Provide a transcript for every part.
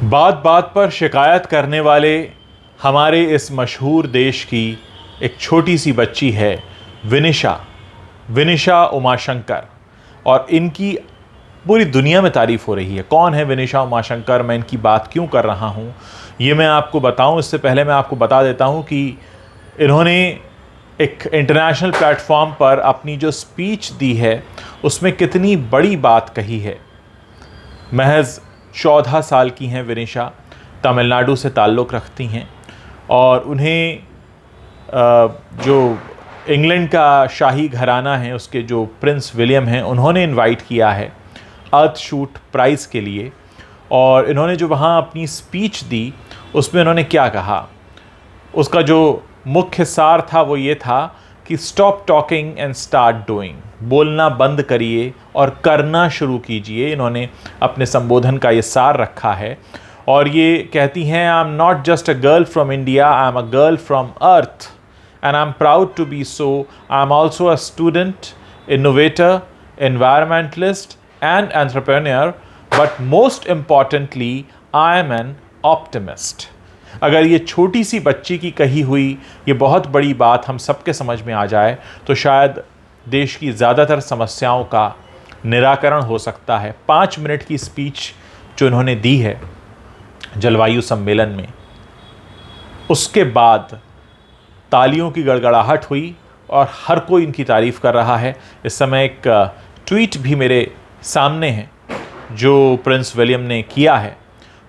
बात बात पर शिकायत करने वाले हमारे इस मशहूर देश की एक छोटी सी बच्ची है विनिशा उमाशंकर। और इनकी पूरी दुनिया में तारीफ़ हो रही है। कौन है विनिशा उमाशंकर, मैं इनकी बात क्यों कर रहा हूँ ये मैं आपको बताऊँ। इससे पहले मैं आपको बता देता हूँ कि इन्होंने एक इंटरनेशनल प्लेटफॉर्म पर अपनी जो स्पीच दी है उसमें कितनी बड़ी बात कही है। महज 14 साल की हैं विनिशा, तमिलनाडु से ताल्लुक़ रखती हैं और उन्हें जो इंग्लैंड का शाही घराना है उसके जो प्रिंस विलियम हैं उन्होंने इनवाइट किया है अर्थशूट प्राइज़ के लिए। और इन्होंने जो वहाँ अपनी स्पीच दी उसमें उन्होंने क्या कहा, उसका जो मुख्य सार था वो ये था कि stop talking and start doing, बोलना बंद करिए और करना शुरू कीजिए। इन्होंने अपने संबोधन का ये सार रखा है और ये कहती हैं, I am not just a girl from India, I am a girl from earth and I am proud to be so. I am also a student, innovator, environmentalist and entrepreneur, but most importantly I am an optimist. अगर ये छोटी सी बच्ची की कही हुई ये बहुत बड़ी बात हम सबके समझ में आ जाए तो शायद देश की ज़्यादातर समस्याओं का निराकरण हो सकता है। 5 मिनट की स्पीच जो इन्होंने दी है जलवायु सम्मेलन में, उसके बाद तालियों की गड़गड़ाहट हुई और हर कोई इनकी तारीफ़ कर रहा है। इस समय एक ट्वीट भी मेरे सामने है जो प्रिंस विलियम ने किया है।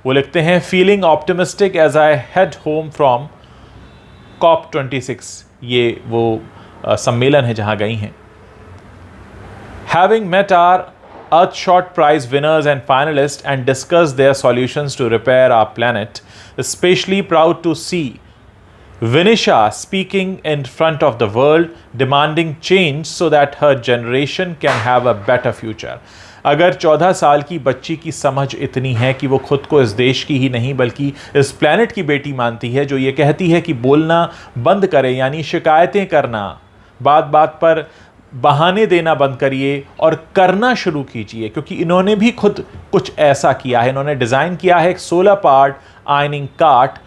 वो लिखते हैं, feeling optimistic as I head home from COP26, ये वो सम्मेलन है जहाँ गई हैं। Having met our Earthshot Prize winners and finalists and discussed their solutions to repair our planet, especially proud to see Vinisha speaking in front of the world, demanding change so that her generation can have a better future. अगर 14 साल की बच्ची की समझ इतनी है कि वो खुद को इस देश की ही नहीं बल्कि इस प्लैनेट की बेटी मानती है, जो ये कहती है कि बोलना बंद करें, यानी शिकायतें करना, बात बात पर बहाने देना बंद करिए और करना शुरू कीजिए। क्योंकि इन्होंने भी खुद कुछ ऐसा किया है। इन्होंने डिज़ाइन किया है एक सोलर पावर्ड आयनिंग कार्ट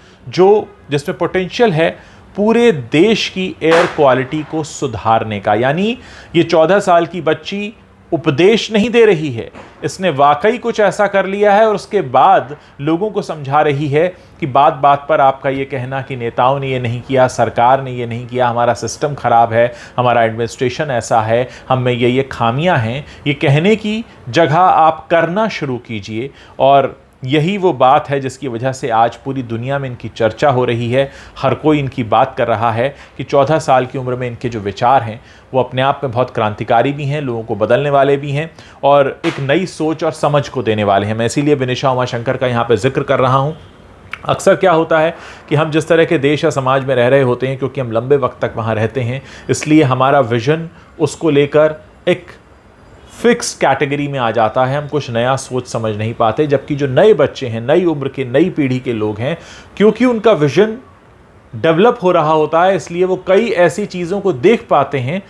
जिसमें पोटेंशियल है पूरे देश की एयर क्वालिटी को सुधारने का। यानी ये 14 साल की बच्ची उपदेश नहीं दे रही है, इसने वाकई कुछ ऐसा कर लिया है और उसके बाद लोगों को समझा रही है कि बात बात पर आपका ये कहना कि नेताओं ने ये नहीं किया, सरकार ने ये नहीं किया, हमारा सिस्टम ख़राब है, हमारा एडमिनिस्ट्रेशन ऐसा है, हम में ये खामियां हैं, ये कहने की जगह आप करना शुरू कीजिए। और यही वो बात है जिसकी वजह से आज पूरी दुनिया में इनकी चर्चा हो रही है। हर कोई इनकी बात कर रहा है कि 14 साल की उम्र में इनके जो विचार हैं वो अपने आप में बहुत क्रांतिकारी भी हैं, लोगों को बदलने वाले भी हैं और एक नई सोच और समझ को देने वाले हैं। मैं इसीलिए विनिशा उमाशंकर का यहाँ पर जिक्र कर रहा हूँ। अक्सर क्या होता है कि हम जिस तरह के देश या समाज में रह रहे होते हैं, क्योंकि हम लंबे वक्त तक वहाँ रहते हैं, इसलिए हमारा विज़न उसको लेकर एक फिक्स कैटेगरी में आ जाता है। हम कुछ नया सोच समझ नहीं पाते, जबकि जो नए बच्चे हैं, नई उम्र के, नई पीढ़ी के लोग हैं, क्योंकि उनका विजन डेवलप हो रहा होता है, इसलिए वो कई ऐसी चीज़ों को देख पाते हैं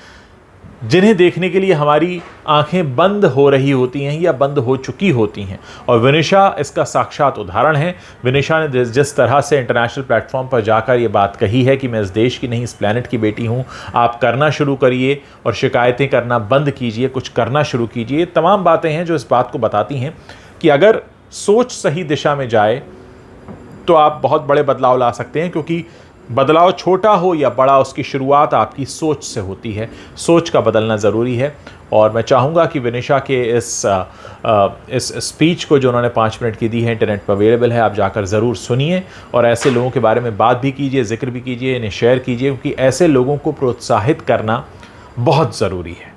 जिन्हें देखने के लिए हमारी आंखें बंद हो रही होती हैं या बंद हो चुकी होती हैं। और विनिशा इसका साक्षात उदाहरण है। विनिशा ने जिस तरह से इंटरनेशनल प्लेटफॉर्म पर जाकर ये बात कही है कि मैं इस देश की नहीं, इस प्लैनेट की बेटी हूँ, आप करना शुरू करिए और शिकायतें करना बंद कीजिए, कुछ करना शुरू कीजिए। तमाम बातें हैं जो इस बात को बताती हैं कि अगर सोच सही दिशा में जाए तो आप बहुत बड़े बदलाव ला सकते हैं। क्योंकि बदलाव छोटा हो या बड़ा, उसकी शुरुआत आपकी सोच से होती है। सोच का बदलना ज़रूरी है। और मैं चाहूँगा कि विनिशा के इस स्पीच को जो उन्होंने 5 मिनट की दी है, इंटरनेट पर अवेलेबल है, आप जाकर ज़रूर सुनिए और ऐसे लोगों के बारे में बात भी कीजिए, जिक्र भी कीजिए, इन्हें शेयर कीजिए, क्योंकि ऐसे लोगों को प्रोत्साहित करना बहुत ज़रूरी है।